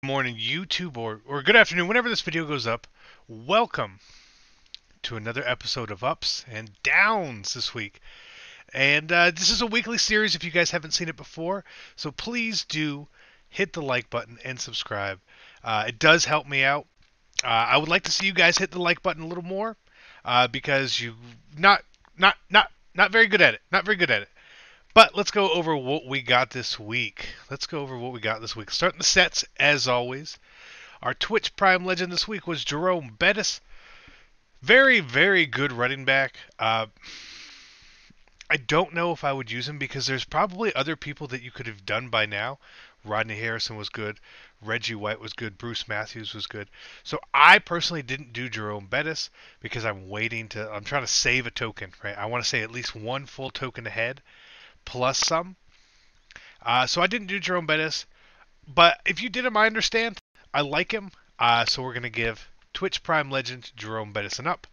Morning, YouTube, or good afternoon, whenever this video goes up. Welcome to another episode of Ups and Downs this week. And this is a weekly series if you guys haven't seen it before. So please do hit the like button and subscribe. It does help me out. I would like to see you guys hit the like button a little more because you not not very good at it. Not very good at it. But let's go over what we got this week. Starting the sets, as always. Our Twitch Prime legend this week was Jerome Bettis. Very, very good running back. I don't know if I would use him because there's probably other people that you could have done by now. Rodney Harrison was good. Reggie White was good. Bruce Matthews was good. So I personally didn't do Jerome Bettis because I'm trying to save a token, right? I want to say at least one full token ahead plus some. So I didn't do Jerome Bettis. But if you did him, I understand. I like him. So we're going to give Twitch Prime Legend Jerome Bettis an up.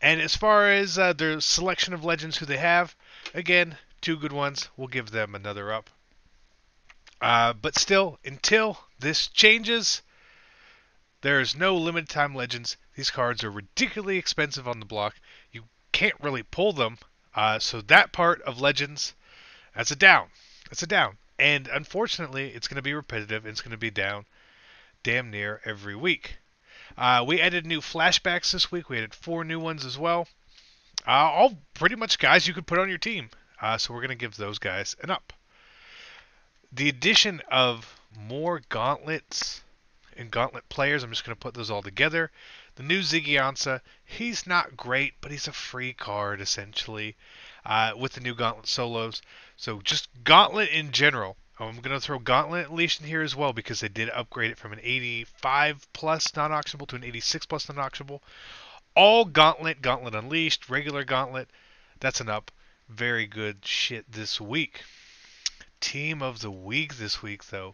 And as far as their selection of legends who they have, again, two good ones. We'll give them another up. But still, until this changes, there's no limited time legends. These cards are ridiculously expensive on the block. You can't really pull them. So that part of legends, that's a down. That's a down. And unfortunately, it's going to be repetitive. It's going to be down damn near every week. We added new flashbacks this week. We added 4 new ones as well. All pretty much guys you could put on your team. So we're going to give those guys an up. The addition of more gauntlets and gauntlet players, I'm just going to put those all together. The new Ziggy Ansah, he's not great, but he's a free card essentially with the new gauntlet solos. So just gauntlet in general. I'm going to throw Gauntlet Unleashed in here as well because they did upgrade it from an 85 plus non-auctionable to an 86 plus non-auctionable. All Gauntlet, Gauntlet Unleashed, regular Gauntlet. That's an up. Very good shit this week. Team of the week this week, though.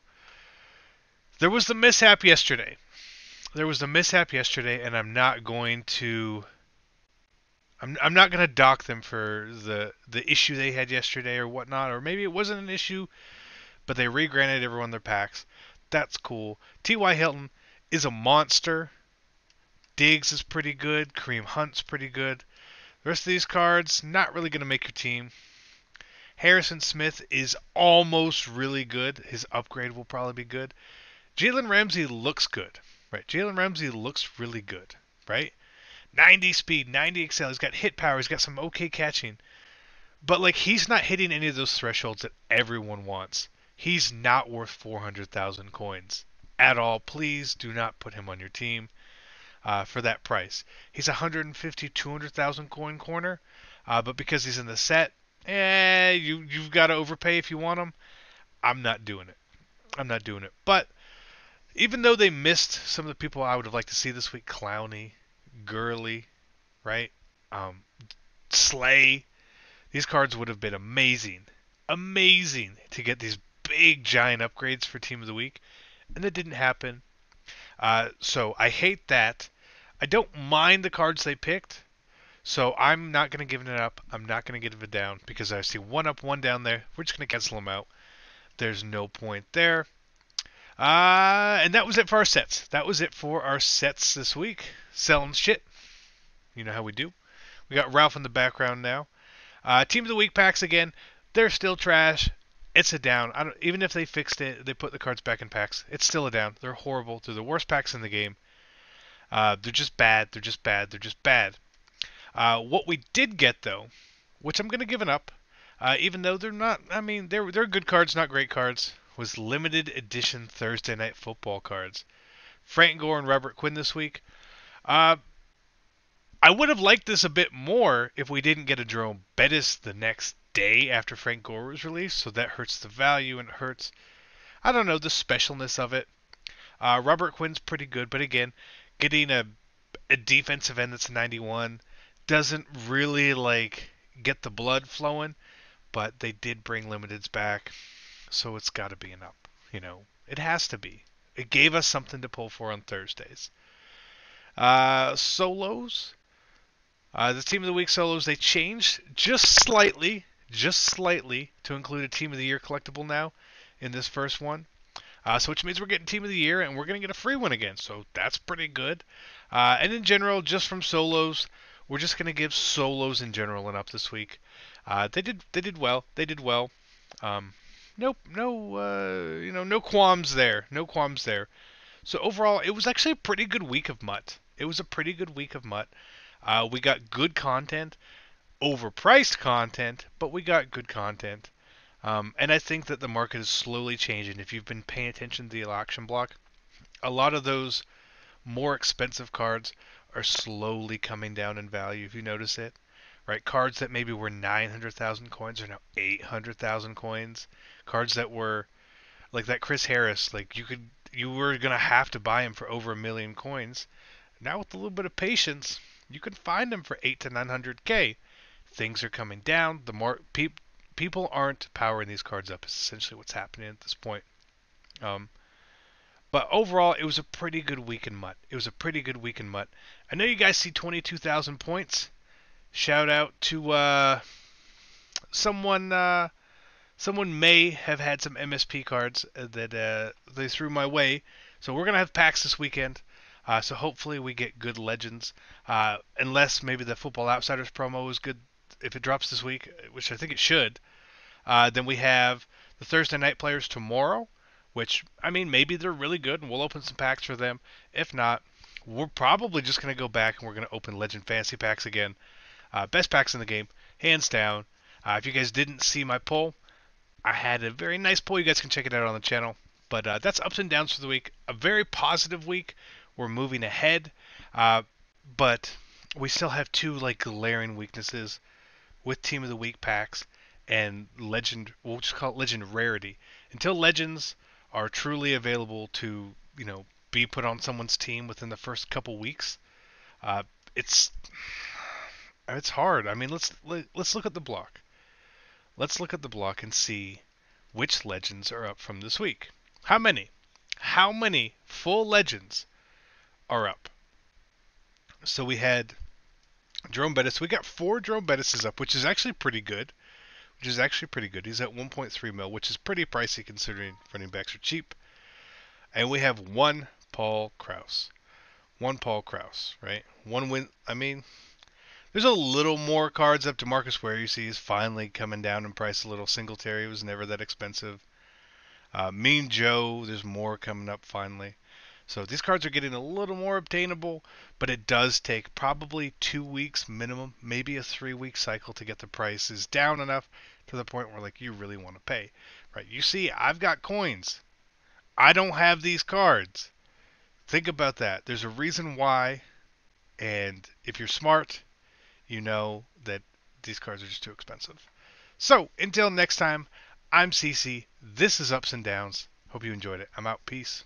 There was the mishap yesterday. And I'm not going to dock them for the issue they had yesterday or whatnot, or maybe it wasn't an issue, but they re-granted everyone their packs. That's cool. T.Y. Hilton is a monster. Diggs is pretty good. Kareem Hunt's pretty good. The rest of these cards, not really going to make your team. Harrison Smith is almost really good. His upgrade will probably be good. Jalen Ramsey looks good, right? Jalen Ramsey looks really good, right? 90 speed, 90 excel. He's got hit power. He's got some okay catching. But, like, he's not hitting any of those thresholds that everyone wants. He's not worth 400,000 coins at all. Please do not put him on your team for that price. He's 150, 200,000 coin corner, but because he's in the set, you've got to overpay if you want him. I'm not doing it. But even though they missed some of the people I would have liked to see this week, Clowney, Gurley, right? Slay. These cards would have been amazing to get these big giant upgrades for Team of the Week, and that didn't happen. So I hate that. I don't mind the cards they picked, so I'm not going to give it an up. I'm not going to give it a down because I see one up, one down there. We're just going to cancel them out. There's no point there. And that was it for our sets. This week. Selling shit. You know how we do. We got Ralph in the background now. Team of the Week packs again. They're still trash. It's a down. Even if they fixed it, they put the cards back in packs. It's still a down. They're horrible. They're the worst packs in the game. They're just bad. What we did get though, which I'm gonna give an up, even though they're not. I mean, they're good cards, not great cards. Was limited edition Thursday Night Football cards. Frank Gore and Robert Quinn this week. I would have liked this a bit more if we didn't get a Jerome Bettis the next day after Frank Gore was released, so that hurts the value and it hurts, I don't know, the specialness of it. Robert Quinn's pretty good, but again, getting a defensive end that's 91 doesn't really, like, get the blood flowing, but they did bring limiteds back, so it's got to be an up. You know, it has to be. It gave us something to pull for on Thursdays. Solos. The Team of the Week solos, they changed just slightly to include a Team of the Year collectible now in this first one. So which means we're getting Team of the Year, and we're going to get a free one again. So that's pretty good. And in general, just from solos, we're just going to give solos in general an up this week. They did well. They did well. Um, no qualms there. No qualms there. So overall, it was actually a pretty good week of Mutt. It was a pretty good week of Mutt. We got good content, overpriced content, but we got good content. And I think that the market is slowly changing. If you've been paying attention to the auction block, a lot of those more expensive cards are slowly coming down in value. If you notice it, right? Cards that maybe were 900,000 coins are now 800,000 coins. Cards that were like that Chris Harris, like you were gonna have to buy him for over 1 million coins. Now with a little bit of patience, you can find them for 8 to 900k. Things are coming down. The more people aren't powering these cards up. Is essentially what's happening at this point. Um, but overall, it was a pretty good week in Mutt. It was a pretty good week in Mutt. I know you guys see 22,000 points. Shout out to someone. Someone may have had some MSP cards that they threw my way. So we're gonna have packs this weekend. So hopefully we get good legends. Unless maybe the Football Outsiders promo is good if it drops this week, which I think it should. Then we have the Thursday night players tomorrow, which, I mean, maybe they're really good and we'll open some packs for them. If not, we're probably just going to go back and we're going to open Legend Fantasy packs again. Best packs in the game, hands down. If you guys didn't see my poll, I had a very nice poll. You guys can check it out on the channel. But that's ups and downs for the week. A very positive week. We're moving ahead. But we still have two like glaring weaknesses with Team of the Week packs and Legend. We'll just call it Legend Rarity. Until Legends are truly available to be put on someone's team within the first couple weeks, uh, it's hard. I mean, let's look at the block. Let's look at the block and see which legends are up from this week. How many? How many full legends are up? So we had Jerome Bettis. We got 4 Jerome Bettises up, which is actually pretty good. He's at 1.3 mil, which is pretty pricey considering running backs are cheap. And we have 1 Paul Krause. 1 Paul Krause, right? 1 win. I mean, there's a little more cards up to Marcus Ware. You see he's finally coming down in price a little. Singletary was never that expensive. Mean Joe, there's more coming up finally. So these cards are getting a little more obtainable, but it does take probably 2 weeks minimum, maybe a 3-week cycle to get the prices down enough to the point where like you really want to pay. Right? You see, I've got coins. I don't have these cards. Think about that. There's a reason why, and if you're smart, you know that these cards are just too expensive. So, until next time, I'm CC. This is Ups and Downs. Hope you enjoyed it. I'm out. Peace.